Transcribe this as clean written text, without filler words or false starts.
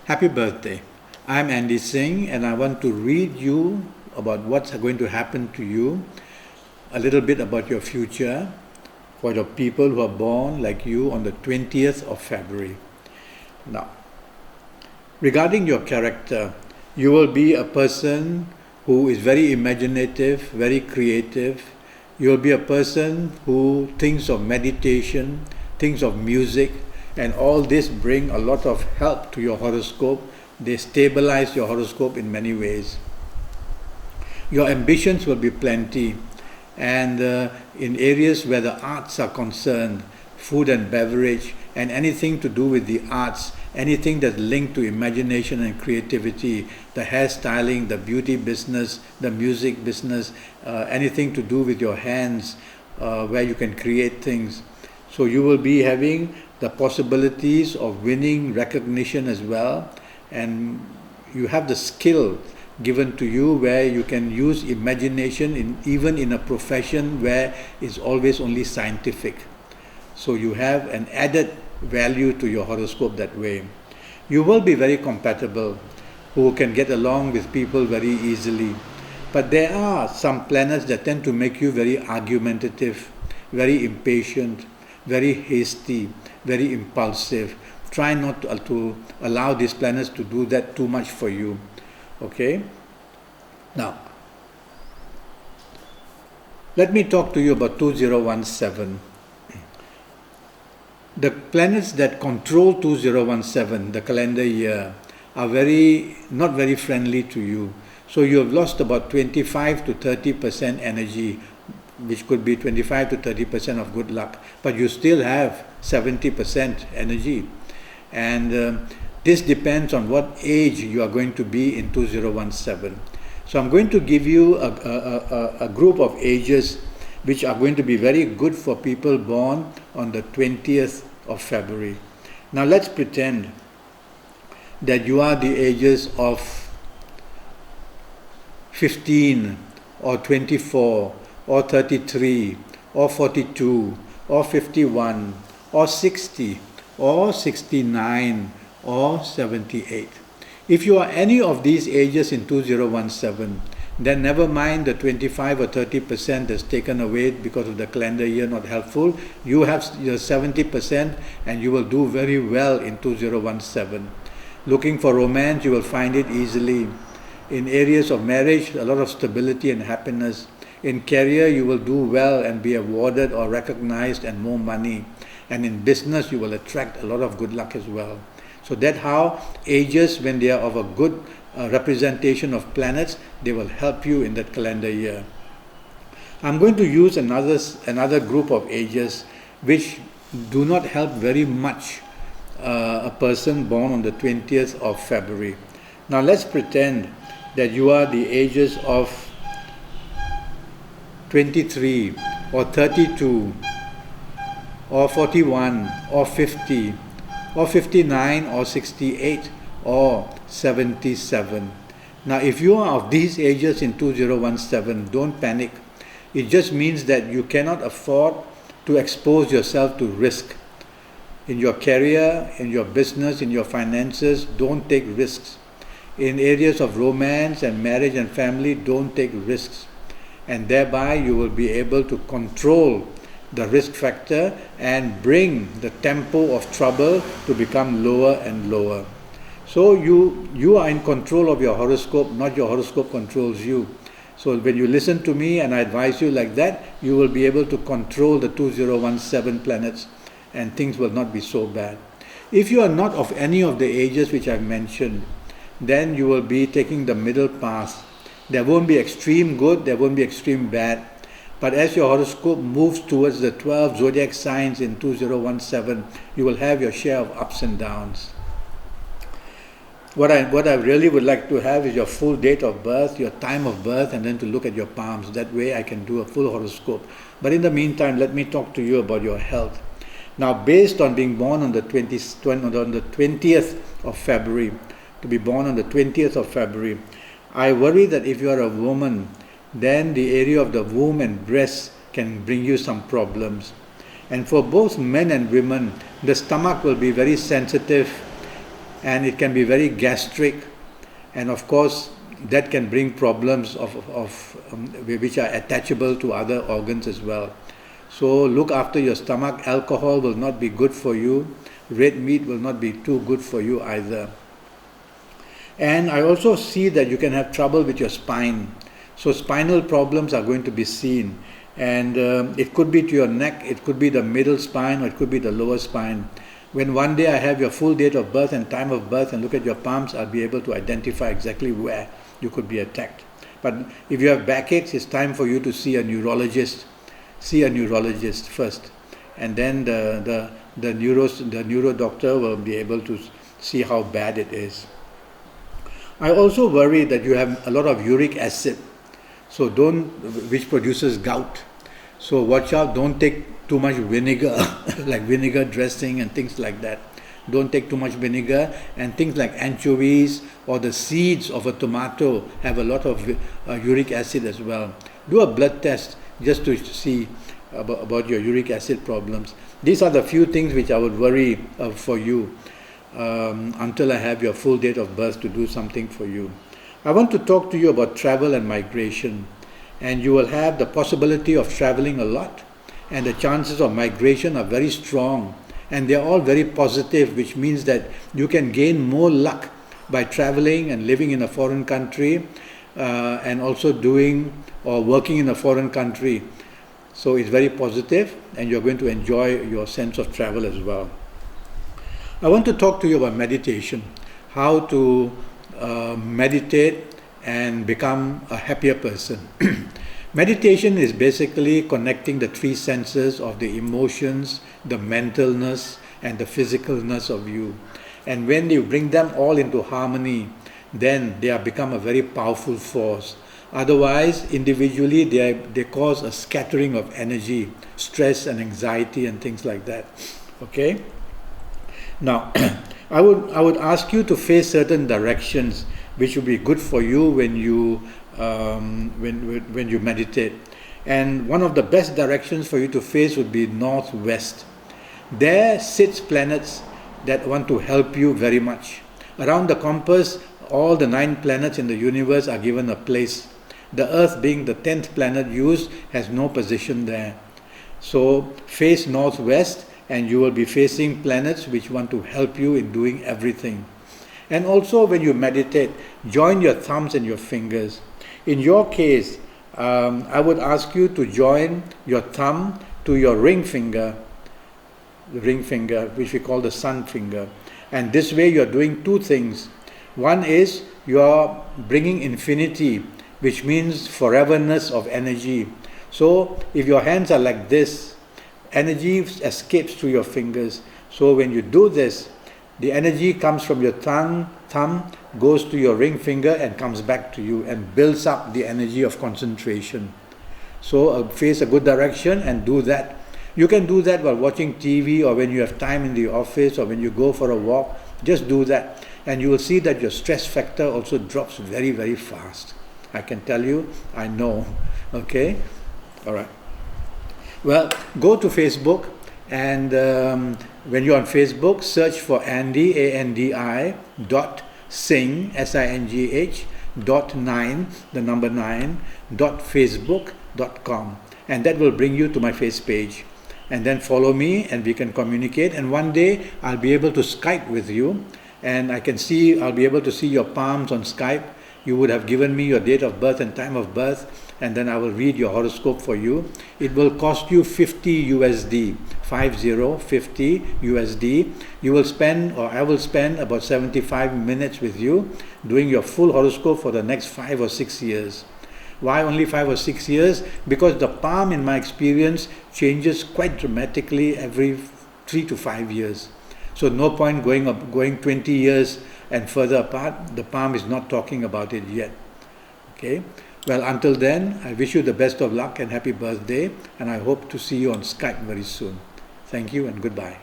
Happy birthday. I'm Andy Singh and I want to read you about what's going to happen to you, a little bit about your future for the people who are born like you on the 20th of February. Now, regarding your character, you will be a person who is very imaginative, very creative. You will be a person who thinks of meditation, thinks of music, and all this bring a lot of help to your horoscope. They stabilize your horoscope in many ways. Your ambitions will be plenty, and in areas where the arts are concerned, food and beverage, and anything to do with the arts, anything that's linked to imagination and creativity, the hairstyling, the beauty business, the music business, anything to do with your hands, where you can create things. So you will be having the possibilities of winning recognition as well, and you have the skill given to you where you can use imagination even in a profession where it's always only scientific. So you have an added value to your horoscope that way. You will be very compatible, who can get along with people very easily. But there are some planets that tend to make you very argumentative, very impatient, very hasty, very impulsive. Try not to allow these planets to do that too much for you. Okay? Now, let me talk to you about 2017. The planets that control 2017, the calendar year, are not very friendly to you. So you have lost about 25 to 30% energy, which could be 25 to 30% of good luck, but you still have 70% energy. And this depends on what age you are going to be in 2017. So I'm going to give you a group of ages which are going to be very good for people born on the 20th of February. Now let's pretend that you are the ages of 15 or 24 or 33 or 42 or 51 or 60 or 69 or 78. If you are any of these ages in 2017, then never mind the 25 or 30% that's taken away because of the calendar year not helpful. You have your 70% and you will do very well in 2017. Looking for romance, you will find it easily. In areas of marriage, a lot of stability and happiness. In career, you will do well and be awarded or recognized and more money. And in business, you will attract a lot of good luck as well. So that's how ages, when they are of a good representation of planets, they will help you in that calendar year. I'm going to use another group of ages which do not help very much a person born on the 20th of February. Now let's pretend that you are the ages of 23 or 32 or 41 or 50 or 59 or 68 or 77. Now if you are of these ages in 2017, don't panic. It just means that you cannot afford to expose yourself to risk. In your career, in your business, in your finances, don't take risks. In areas of romance and marriage and family, don't take risks. And thereby you will be able to control the risk factor and bring the tempo of trouble to become lower and lower. So you are in control of your horoscope, not your horoscope controls you. So when you listen to me and I advise you like that, you will be able to control the 2017 planets and things will not be so bad. If you are not of any of the ages which I've mentioned, then you will be taking the middle path. There won't be extreme good, there won't be extreme bad. But as your horoscope moves towards the 12 zodiac signs in 2017, you will have your share of ups and downs. What I really would like to have is your full date of birth, your time of birth, and then to look at your palms. That way I can do a full horoscope. But in the meantime, let me talk to you about your health. Now, based on being born on the 20th of February, to be born on the 20th of February, I worry that if you are a woman, then the area of the womb and breast can bring you some problems. And for both men and women, the stomach will be very sensitive and it can be very gastric, and of course that can bring problems which are attachable to other organs as well. So look after your stomach. Alcohol will not be good for you. Red meat will not be too good for you either. And I also see that you can have trouble with your spine. So spinal problems are going to be seen, and it could be to your neck, it could be the middle spine, or it could be the lower spine. When one day I have your full date of birth and time of birth and look at your palms, I'll be able to identify exactly where you could be attacked. But if you have backaches, it's time for you to see a neurologist. See a neurologist first, and then the neuro doctor will be able to see how bad it is. I also worry that you have a lot of uric acid, so which produces gout. So watch out, don't take too much vinegar, like vinegar dressing and things like that. Don't take too much vinegar, and things like anchovies or the seeds of a tomato have a lot of uric acid as well. Do a blood test just to see about your uric acid problems. These are the few things which I would worry for you until I have your full date of birth to do something for you. I want to talk to you about travel and migration, and you will have the possibility of traveling a lot, and the chances of migration are very strong, and they are all very positive, which means that you can gain more luck by traveling and living in a foreign country and also doing or working in a foreign country. So it's very positive, and you're going to enjoy your sense of travel as well. I want to talk to you about meditation, how to meditate and become a happier person. Meditation is basically connecting the three senses of the emotions, the mentalness, and the physicalness of you. And when you bring them all into harmony, then they have become a very powerful force. Otherwise, individually, they cause a scattering of energy, stress and anxiety and things like that. Okay? Now, I would ask you to face certain directions which would be good for you when you meditate. And one of the best directions for you to face would be northwest. There sits planets that want to help you very much. Around the compass, all the 9 planets in the universe are given a place. The Earth, being the 10th planet used, has no position there. So face northwest, and you will be facing planets which want to help you in doing everything. And also when you meditate, join your thumbs and your fingers. In your case, I would ask you to join your thumb to your ring finger, which we call the sun finger. And this way you are doing 2 things. One is you are bringing infinity, which means foreverness of energy. So if your hands are like this, energy escapes through your fingers. So when you do this, the energy comes from your thumb, goes to your ring finger and comes back to you and builds up the energy of concentration. So face a good direction and do that. You can do that while watching TV, or when you have time in the office, or when you go for a walk. Just do that, and you will see that your stress factor also drops very, very fast. I can tell you, I know. Okay? All right. Well, go to Facebook, and when you're on Facebook, search for Andi, A-N-D-I, .singh, S-I-N-G-H, .9, the number 9, .facebook.com. And that will bring you to my face page. And then follow me, and we can communicate. And one day, I'll be able to Skype with you, and I'll be able to see your palms on Skype. You would have given me your date of birth and time of birth, and then I will read your horoscope for you. It will cost you 50 USD, 50 USD. You will spend, or I will spend, about 75 minutes with you doing your full horoscope for the next 5 or 6 years. Why only 5 or 6 years? Because the palm, in my experience, changes quite dramatically every 3 to 5 years. So no point going 20 years and further apart. The palm is not talking about it yet. Okay? Well, until then, I wish you the best of luck and happy birthday, and I hope to see you on Skype very soon. Thank you and goodbye.